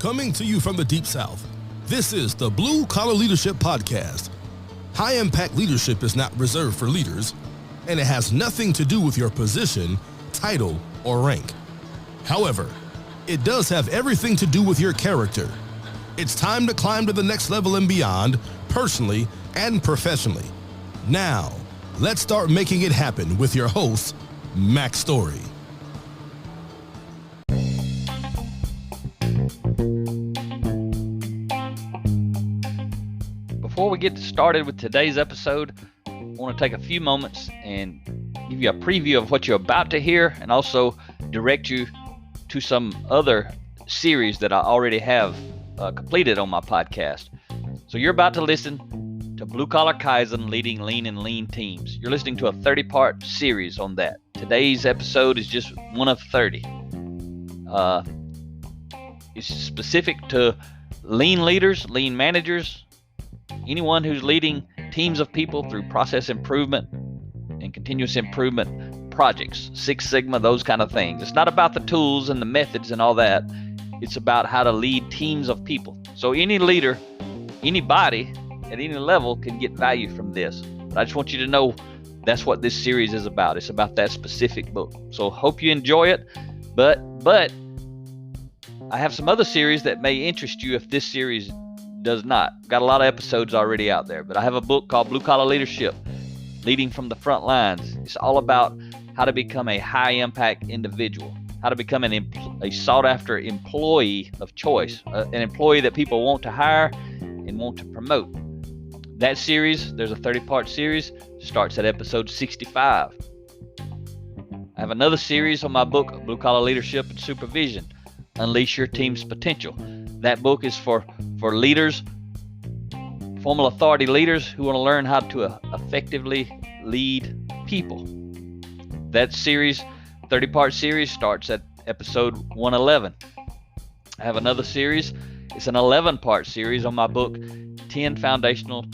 Coming to you from the Deep South, this is the Blue Collar Leadership Podcast. High-impact leadership is not reserved for leaders, and it has nothing to do with your position, title, or rank. However, it does have everything to do with your character. It's time to climb to the next level and beyond, personally and professionally. Now, let's start making it happen with your host, Mac Story. Before we get started with today's episode, I want to take a few moments and give you a preview of what you're about to hear and also direct you to some other series that I already have completed on my podcast. So you're about to listen to Blue Collar Kaizen, Leading Lean and Lean Teams. You're listening to a 30-part series on that. Today's episode is just one of 30. It's specific to lean leaders, lean managers, anyone who's leading teams of people through process improvement and continuous improvement projects, Six Sigma, those kind of things. It's not about the tools and the methods and all that. It's about how to lead teams of people. So any leader, anybody at any level can get value from this. But I just want you to know that's what this series is about. It's about that specific book. So hope you enjoy it. But I have some other series that may interest you if this series does not. Got a lot of episodes already out there. But I have a book called Blue Collar Leadership, Leading from the Front Lines. It's all about how to become a high-impact individual, how to become a sought-after employee of choice, an employee that people want to hire and want to promote. That series, there's a 30-part series, starts at episode 65. I have another series on my book, Blue Collar Leadership and Supervision, Unleash Your Team's Potential. That book is for leaders, formal authority leaders who want to learn how to effectively lead people. That series, 30-part series, starts at episode 111. I have another series. It's an 11-part series on my book, 10 Foundational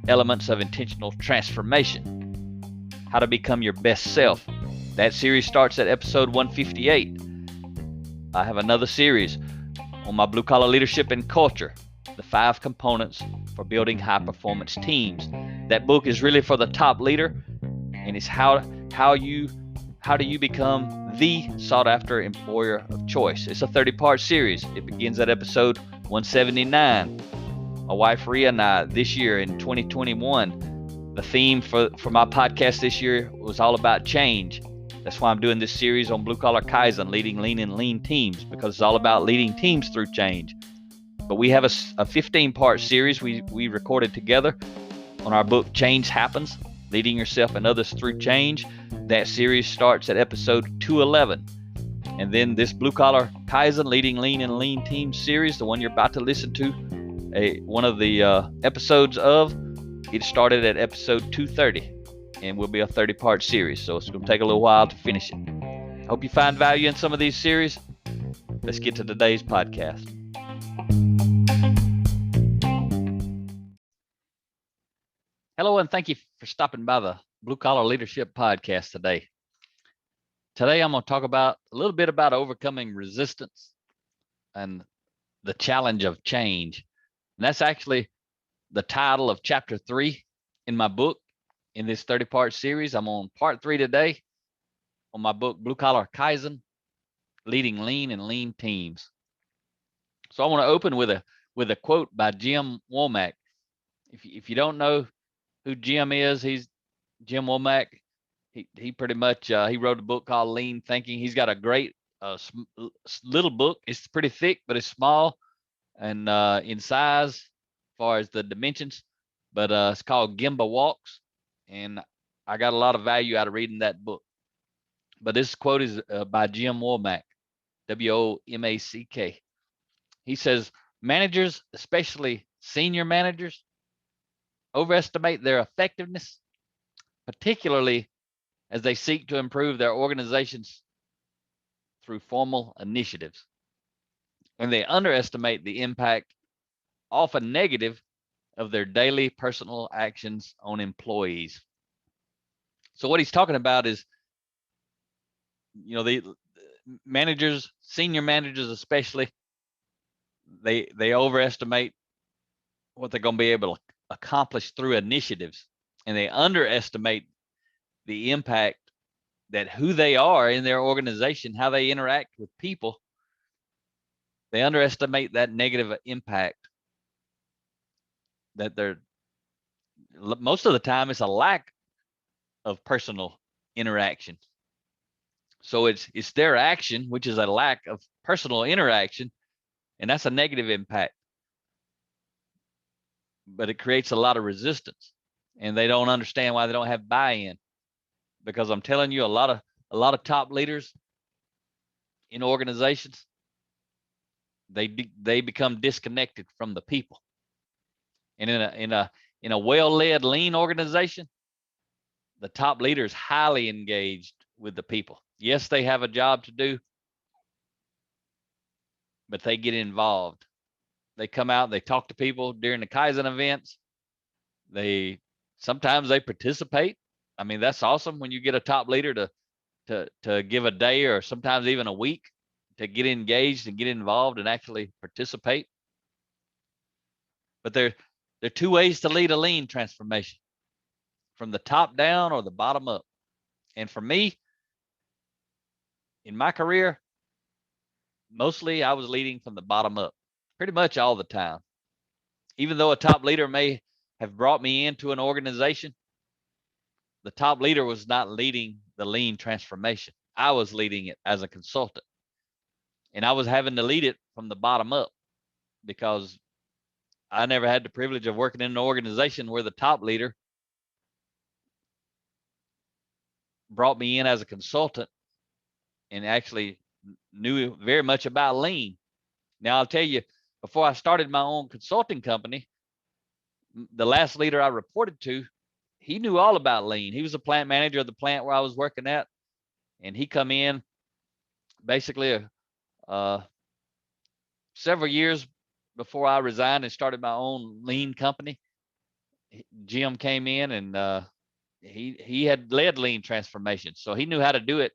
Elements of Intentional Transformation, How to Become Your Best Self. That series starts at episode 158. I have another series on my Blue Collar Leadership and Culture, the 5 components for building high-performance teams. That book is really for the top leader, and it's how do you become the sought-after employer of choice. It's a 30-part series. It begins at episode 179. My wife Rhea and I, this year in 2021, the theme for my podcast this year was all about change. That's why I'm doing this series on Blue Collar Kaizen, Leading Lean and Lean Teams, because it's all about leading teams through change. But we have a 15-part series we recorded together on our book, Change Happens, Leading Yourself and Others Through Change. That series starts at episode 211. And then this Blue Collar Kaizen, Leading Lean and Lean Teams series, the one you're about to listen to, one of the episodes of, it started at episode 230 and will be a 30-part series. So it's going to take a little while to finish it. Hope you find value in some of these series. Let's get to today's podcast. Hello, and thank you for stopping by the Blue Collar Leadership Podcast today. Today, I'm going to talk about a little bit about overcoming resistance and the challenge of change. And that's actually the title of chapter 3 in my book in this 30-part series. I'm on part 3 today on my book, Blue Collar Kaizen, Leading Lean and Lean Teams. So I want to open with a quote by Jim Womack. If you don't know who Jim is, he's Jim Womack. He pretty much he wrote a book called Lean Thinking. He's got a great little book. It's pretty thick, but it's small and in size as far as the dimensions. But it's called Gemba Walks, and I got a lot of value out of reading that book. But this quote is by Jim Womack, Womack. He says, managers, especially senior managers, overestimate their effectiveness, particularly as they seek to improve their organizations through formal initiatives. And they underestimate the impact, often negative, of their daily personal actions on employees. So what he's talking about is, the managers, senior managers especially, they overestimate what they're going to be able to accomplish through initiatives, and they underestimate the impact that who they are in their organization, how they interact with people. They underestimate that negative impact that they're, most of the time it's a lack of personal interaction. So it's their action, which is a lack of personal interaction, and that's a negative impact. But it creates a lot of resistance, and they don't understand why they don't have buy-in. Because I'm telling you, a lot of top leaders in organizations, they become disconnected from the people. And in a well-led lean organization, the top leader is highly engaged with the people. Yes, they have a job to do, but they get involved. They come out, they talk to people during the Kaizen events. Sometimes they participate. I mean, that's awesome when you get a top leader to give a day or sometimes even a week to get engaged and get involved and actually participate. But there are two ways to lead a lean transformation: from the top down or the bottom up. And for me, in my career, mostly I was leading from the bottom up pretty much all the time. Even though a top leader may have brought me into an organization, the top leader was not leading the lean transformation. I was leading it as a consultant, and I was having to lead it from the bottom up because I never had the privilege of working in an organization where the top leader brought me in as a consultant and actually knew very much about lean. Now, I'll tell you, before I started my own consulting company, the last leader I reported to, he knew all about lean. He was a plant manager of the plant where I was working at, and he come in basically several years before I resigned and started my own lean company. Jim came in, and he had led lean transformation, so he knew how to do it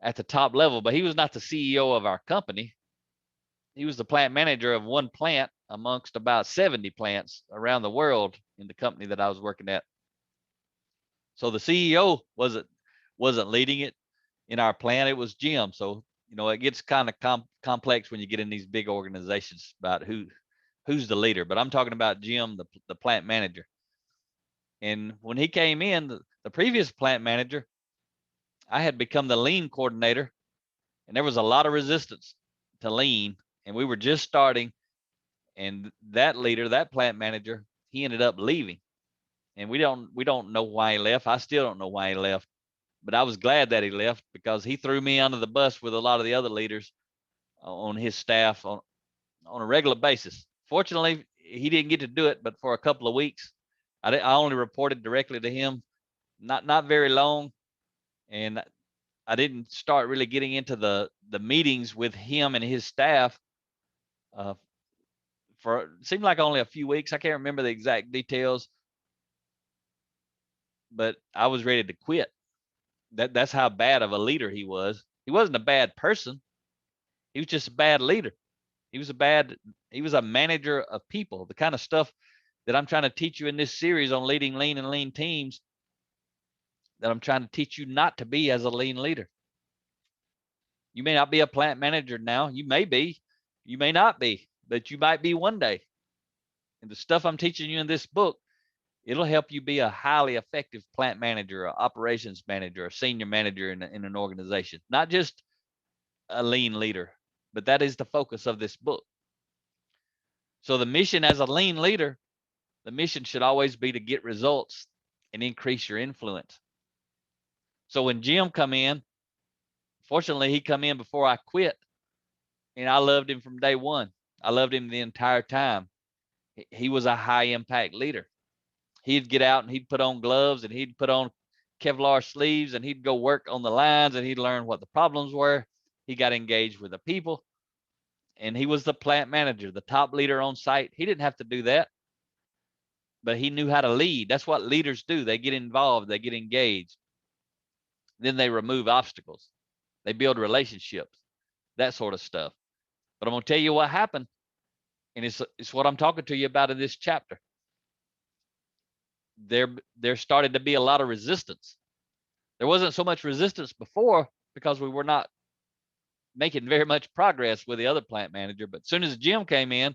at the top level. But he was not the CEO of our company. He was the plant manager of one plant amongst about 70 plants around the world in the company that I was working at. So the CEO wasn't leading it in our plant. It was Jim. So, it gets kind of complex when you get in these big organizations about who's the leader. But I'm talking about Jim, the plant manager. And when he came in, the previous plant manager, I had become the lean coordinator, and there was a lot of resistance to lean, and we were just starting. And that leader, that plant manager, he ended up leaving, and we don't know why he left. I still don't know why he left, but I was glad that he left because he threw me under the bus with a lot of the other leaders on his staff on a regular basis. Fortunately, he didn't get to do it, but for a couple of weeks, I only reported directly to him, not very long, and I didn't start really getting into the meetings with him and his staff for it seemed like only a few weeks. I can't remember the exact details, but I was ready to quit. That's how bad of a leader he was. He wasn't a bad person. He was just a bad leader. He was a manager of people. The kind of stuff that I'm trying to teach you in this series on leading lean and lean teams, that I'm trying to teach you not to be as a lean leader. You may not be a plant manager now. You may be, you may not be, but you might be one day. And the stuff I'm teaching you in this book, it'll help you be a highly effective plant manager, or operations manager, or senior manager in an organization, not just a lean leader, but that is the focus of this book. So the mission as a lean leader, the mission should always be to get results and increase your influence. So when Jim come in, fortunately, he come in before I quit, and I loved him from day one. I loved him the entire time. He was a high impact leader. He'd get out and he'd put on gloves and he'd put on Kevlar sleeves and he'd go work on the lines and he'd learn what the problems were. He got engaged with the people, and he was the plant manager, the top leader on site. He didn't have to do that, but he knew how to lead. That's what leaders do. They get involved, they get engaged. Then they remove obstacles. They build relationships, that sort of stuff. But I'm going to tell you what happened. And it's what I'm talking to you about in this chapter. There started to be a lot of resistance. There wasn't so much resistance before because we were not making very much progress with the other plant manager. But as soon as Jim came in,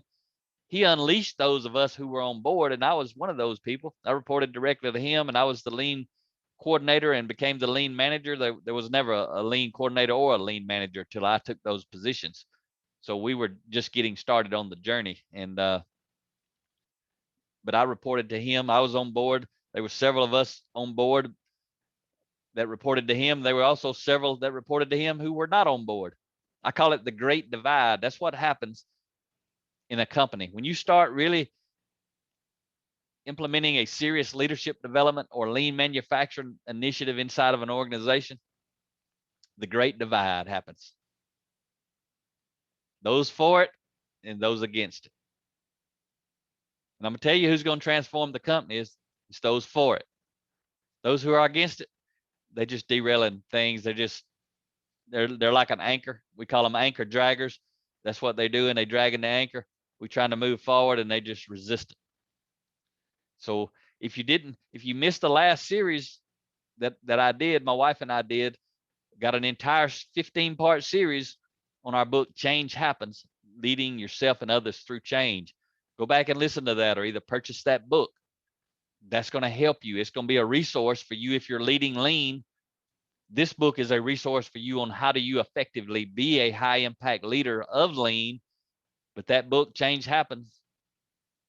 he unleashed those of us who were on board, and I was one of those people. I reported directly to him, and I was the lean coordinator and became the lean manager. There was never a lean coordinator or a lean manager till I took those positions. So we were just getting started on the journey. And but I reported to him. I was on board. There were several of us on board that reported to him. There were also several that reported to him who were not on board. I call it the great divide. That's what happens in a company. When you start really implementing a serious leadership development or lean manufacturing initiative inside of an organization, the great divide happens. Those for it and those against it. And I'm going to tell you who's going to transform the company is it's those for it. Those who are against it, they just derailing things. They're like an anchor. We call them anchor draggers. That's what they do, and they dragging the anchor. We're trying to move forward, and they just resist it. So if you missed the last series that I did, my wife and I did, got an entire 15-part series on our book, Change Happens, Leading Yourself and Others Through Change. Go back and listen to that, or either purchase that book. That's going to help you. It's going to be a resource for you if you're leading lean. This book is a resource for you on how do you effectively be a high impact leader of lean. But that book, Change Happens,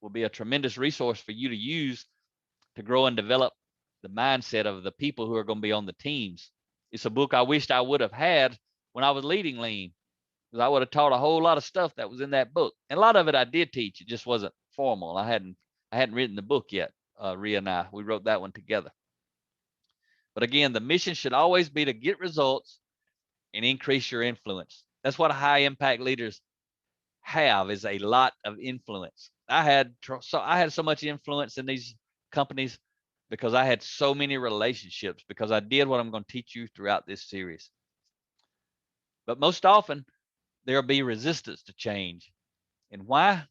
will be a tremendous resource for you to use to grow and develop the mindset of the people who are going to be on the teams. It's a book I wished I would have had when I was leading lean, because I would have taught a whole lot of stuff that was in that book. And a lot of it I did teach. It just wasn't formal. I hadn't written the book yet. Rhea and I, we wrote that one together. But again, the mission should always be to get results and increase your influence. That's what high impact leaders have, is a lot of influence. I had so much influence in these companies because I had so many relationships, because I did what I'm going to teach you throughout this series. But most often there'll be resistance to change. And why?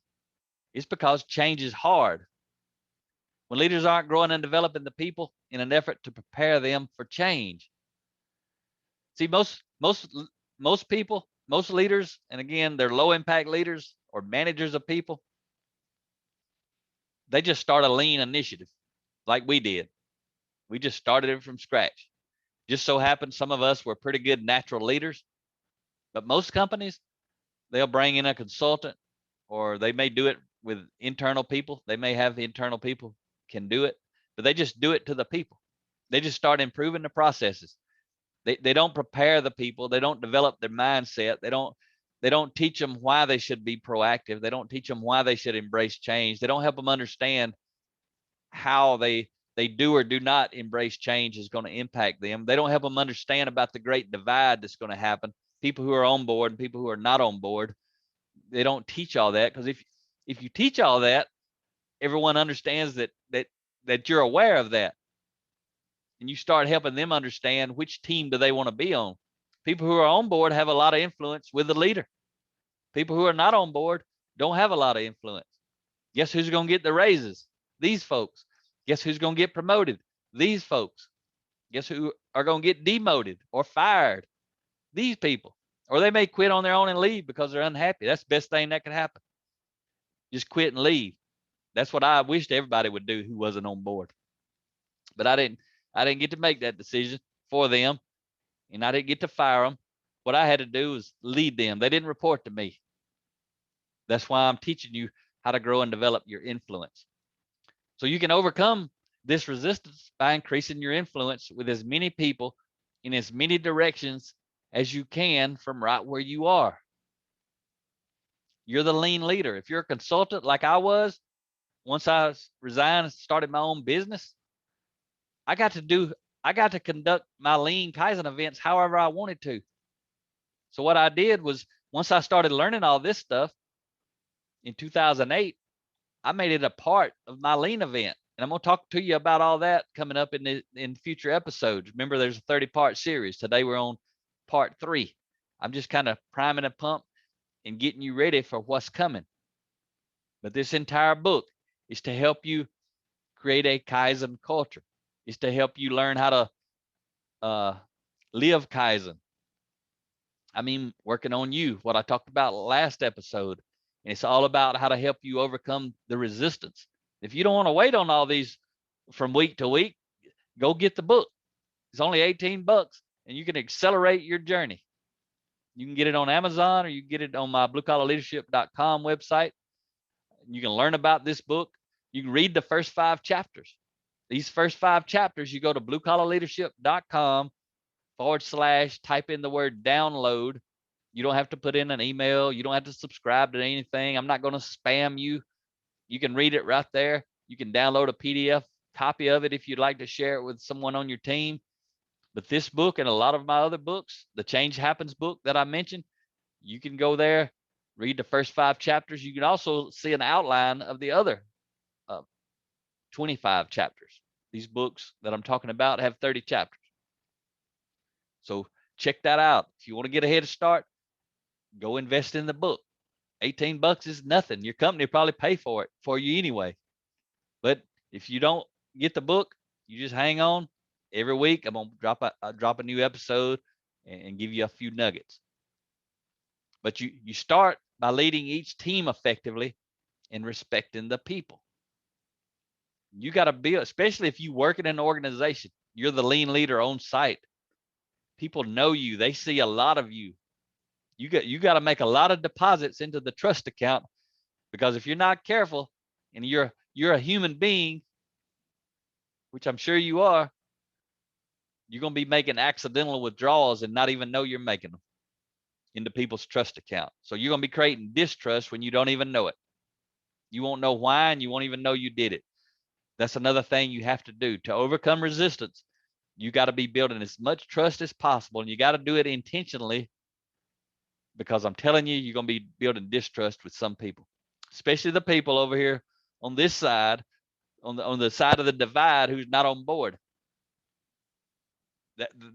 It's because change is hard. When leaders aren't growing and developing the people in an effort to prepare them for change. See, most people, most leaders, and again, they're low impact leaders or managers of people, they just start a lean initiative like we did. We just started it from scratch. Just so happened some of us were pretty good natural leaders, but most companies, they'll bring in a consultant, or they may do it with internal people. They may have internal people can do it, but they just do it to the people. They just start improving the processes. They don't prepare the people. They don't develop their mindset. They don't teach them why they should be proactive. They don't teach them why they should embrace change. They don't help them understand how they do or do not embrace change is going to impact them. They don't help them understand about the great divide that's going to happen. People who are on board and people who are not on board. They don't teach all that, because if you teach all that, everyone understands that you're aware of that, and you start helping them understand which team do they want to be on. People who are on board have a lot of influence with the leader. People who are not on board don't have a lot of influence. Guess who's going to get the raises? These folks. Guess who's going to get promoted? These folks. Guess who are going to get demoted or fired? These people. Or they may quit on their own and leave because they're unhappy. That's the best thing that could happen. Just quit and leave. That's what I wished everybody would do who wasn't on board. But I didn't get to make that decision for them, and I didn't get to fire them. What I had to do was lead them. They didn't report to me. That's why I'm teaching you how to grow and develop your influence. So you can overcome this resistance by increasing your influence with as many people in as many directions as you can from right where you are. You're the lean leader. If you're a consultant like I was, once I resigned and started my own business, I got to conduct my lean Kaizen events however I wanted to. So what I did was, once I started learning all this stuff in 2008, I made it a part of my lean event. And I'm going to talk to you about all that coming up in future episodes. Remember, there's a 30-part series. Today we're on part 3. I'm just kind of priming a pump and getting you ready for what's coming. But this entire book is to help you create a Kaizen culture. It's to help you learn how to live Kaizen. I mean, working on you, what I talked about last episode. And it's all about how to help you overcome the resistance. If you don't want to wait on all these from week to week, go get the book. It's only $18 and you can accelerate your journey. You can get it on Amazon or you can get it on my bluecollarleadership.com website. You can learn about this book. You can read the first 5 chapters. These first 5 chapters, you go to bluecollarleadership.com / type in the word download. You don't have to put in an email. You don't have to subscribe to anything. I'm not going to spam you. You can read it right there. You can download a PDF copy of it if you'd like to share it with someone on your team. But this book and a lot of my other books, the Change Happens book that I mentioned, you can go there, read the first 5 chapters. You can also see an outline of the other 25 chapters. These books that I'm talking about have 30 chapters. So check that out. If you want to get a head start, go invest in the book. $18 is nothing. Your company will probably pay for it for you anyway. But if you don't get the book, you just hang on. Every week, I'm going to drop a new episode and give you a few nuggets. But you start by leading each team effectively and respecting the people. You got to build, especially if you work in an organization, you're the lean leader on site. People know you. They see a lot of you. You got to make a lot of deposits into the trust account, because if you're not careful and you're a human being, which I'm sure you are, you're going to be making accidental withdrawals and not even know you're making them into people's trust account. So you're going to be creating distrust when you don't even know it. You won't know why, and you won't even know you did it. That's another thing you have to do to overcome resistance. You got to be building as much trust as possible, and you got to do it intentionally, because I'm telling you, you're going to be building distrust with some people, especially the people over here on this side, on the side of the divide, who's not on board.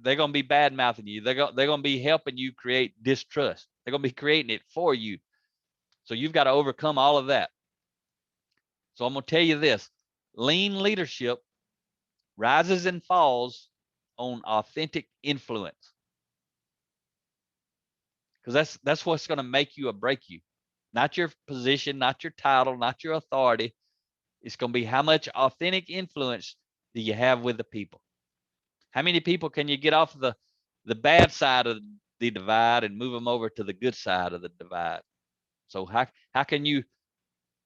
They're going to be bad mouthing you. They're going to be helping you create distrust. They're going to be creating it for you. So you've got to overcome all of that. So I'm going to tell you this: lean leadership rises and falls on authentic influence, because that's what's going to make you or break you. Not your position, not your title, not your authority. It's going to be how much authentic influence do you have with the people. How many people can you get off the bad side of the divide and move them over to the good side of the divide? So how can you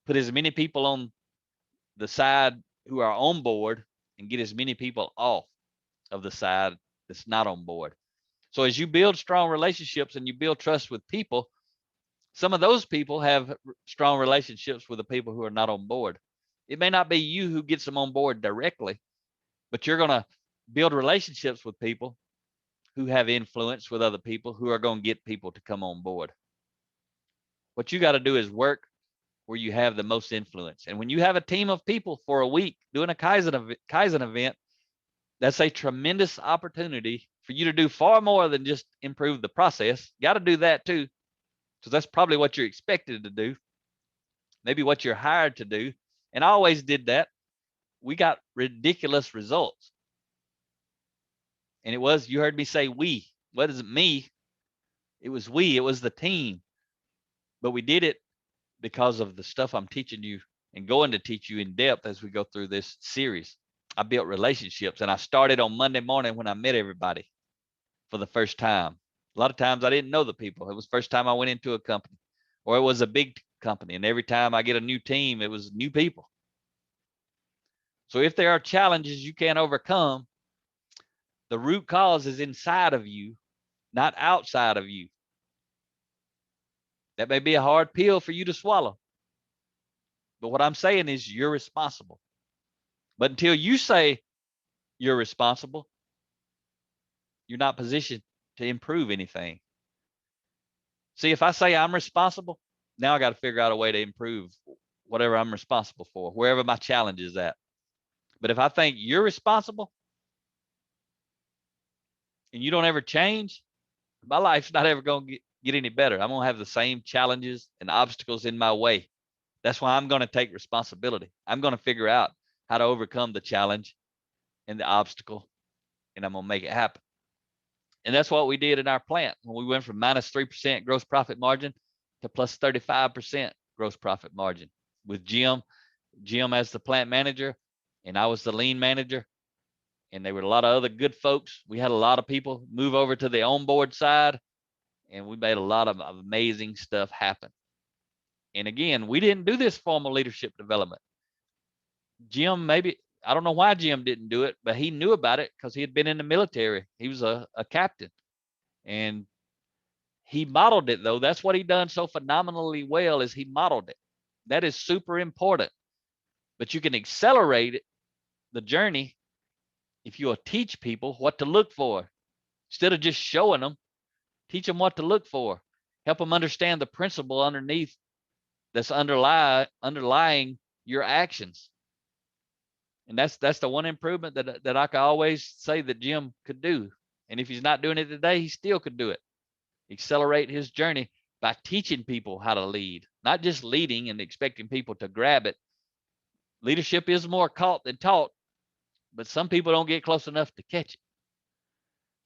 put as many people on the side who are on board and get as many people off of the side that's not on board? So as you build strong relationships and you build trust with people, some of those people have strong relationships with the people who are not on board. It may not be you who gets them on board directly, but you're going to build relationships with people who have influence with other people who are going to get people to come on board. What you got to do is work where you have the most influence. And when you have a team of people for a week doing a Kaizen event, that's a tremendous opportunity for you to do far more than just improve the process. You got to do that too, because that's probably what you're expected to do, maybe what you're hired to do. And I always did that. We got ridiculous results. And it was, you heard me say we. What is it, me? It was we. It was the team. But we did it because of the stuff I'm teaching you and going to teach you in depth as we go through this series. I built relationships, and I started on Monday morning when I met everybody for the first time. A lot of times I didn't know the people. It was the first time I went into a company, or it was a big company. And every time I get a new team, it was new people. So if there are challenges you can't overcome, the root cause is inside of you, not outside of you. That may be a hard pill for you to swallow. But what I'm saying is you're responsible. But until you say you're responsible, you're not positioned to improve anything. See, if I say I'm responsible, now I got to figure out a way to improve whatever I'm responsible for, wherever my challenge is at. But if I think you're responsible and you don't ever change, my life's not ever going to get any better. I'm going to have the same challenges and obstacles in my way. That's why I'm going to take responsibility. I'm going to figure out how to overcome the challenge and the obstacle, and I'm going to make it happen. And that's what we did in our plant when we went from minus 3% gross profit margin to plus 35% gross profit margin with Jim as the plant manager, and I was the lean manager. And there were a lot of other good folks. We had a lot of people move over to the onboard side, and we made a lot of amazing stuff happen. And again, we didn't do this formal leadership development. Jim, maybe, I don't know why Jim didn't do it, but he knew about it because he had been in the military. He was a captain, and he modeled it, though. That's what he done so phenomenally well, is he modeled it. That is super important. But you can accelerate it, the journey, if you'll teach people what to look for. Instead of just showing them, teach them what to look for. Help them understand the principle underneath that's underlying your actions. And that's the one improvement that I can always say that Jim could do. And if he's not doing it today, he still could do it. Accelerate his journey by teaching people how to lead, not just leading and expecting people to grab it. Leadership is more caught than taught, but some people don't get close enough to catch it.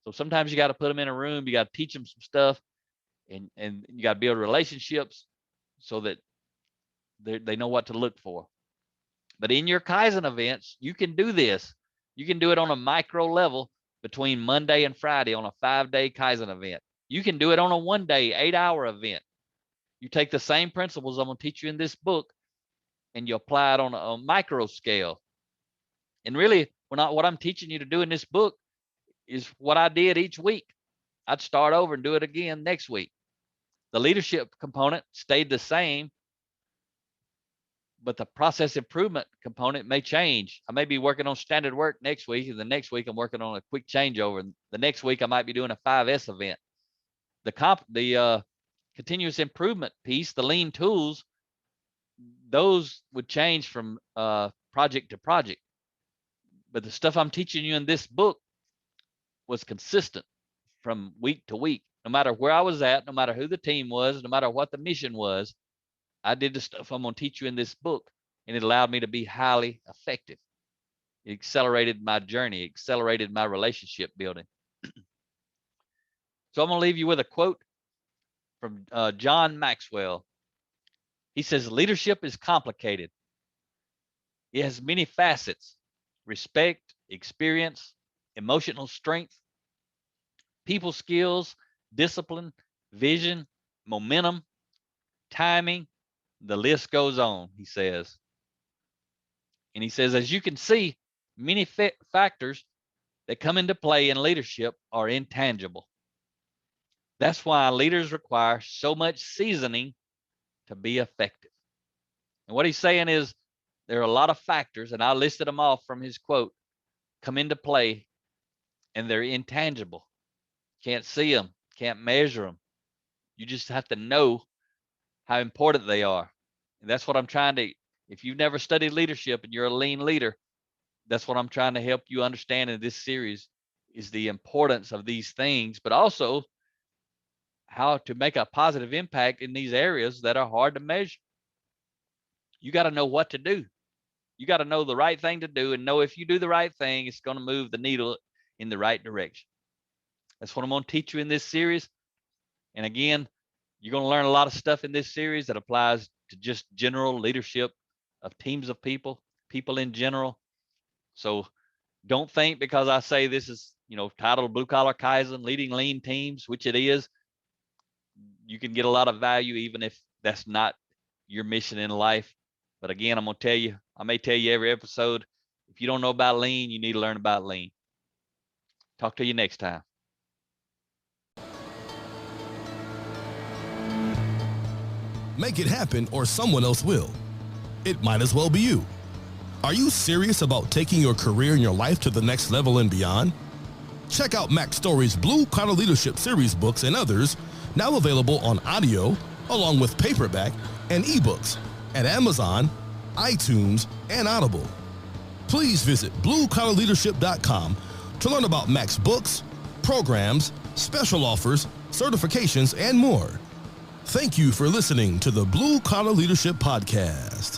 So sometimes you got to put them in a room, you got to teach them some stuff, and you got to build relationships so that they know what to look for. But in your Kaizen events, you can do this. You can do it on a micro level between Monday and Friday on a 5-day Kaizen event. You can do it on a 1-day, 8-hour event. You take the same principles I'm going to teach you in this book, and you apply it on a micro scale. And really, what I'm teaching you to do in this book is what I did each week. I'd start over and do it again next week. The leadership component stayed the same, but the process improvement component may change. I may be working on standard work next week, and the next week I'm working on a quick changeover. And the next week I might be doing a 5S event. The continuous improvement piece, the lean tools, those would change from project to project. But the stuff I'm teaching you in this book was consistent from week to week. No matter where I was at, no matter who the team was, no matter what the mission was, I did the stuff I'm going to teach you in this book, and it allowed me to be highly effective. It accelerated my journey, accelerated my relationship building. So I'm going to leave you with a quote from John Maxwell. He says, leadership is complicated. It has many facets: respect, experience, emotional strength, people skills, discipline, vision, momentum, timing. The list goes on, he says. And he says, as you can see, many factors that come into play in leadership are intangible. That's why leaders require so much seasoning to be effective. And what he's saying is there are a lot of factors, and I listed them off from his quote, come into play, and they're intangible. Can't see them, can't measure them. You just have to know how important they are. And that's what I'm trying to, if you've never studied leadership and you're a lean leader, that's what I'm trying to help you understand in this series, is the importance of these things, but also how to make a positive impact in these areas that are hard to measure. You got to know what to do. You got to know the right thing to do, and know if you do the right thing, it's going to move the needle in the right direction. That's what I'm going to teach you in this series. And again, you're going to learn a lot of stuff in this series that applies to just general leadership of teams of people in general. So don't think because I say this is, titled Blue Collar Kaizen, Leading Lean Teams, which it is, you can get a lot of value even if that's not your mission in life. But again, I'm going to tell you, I may tell you every episode, if you don't know about lean, you need to learn about lean. Talk to you next time. Make it happen or someone else will. It might as well be you. Are you serious about taking your career and your life to the next level and beyond? Check out Mac Story's Blue Collar Leadership series books and others, now available on audio, along with paperback and ebooks at Amazon, iTunes, and Audible. Please visit bluecollarleadership.com to learn about Mac's books, programs, special offers, certifications, and more. Thank you for listening to the Blue Collar Leadership Podcast.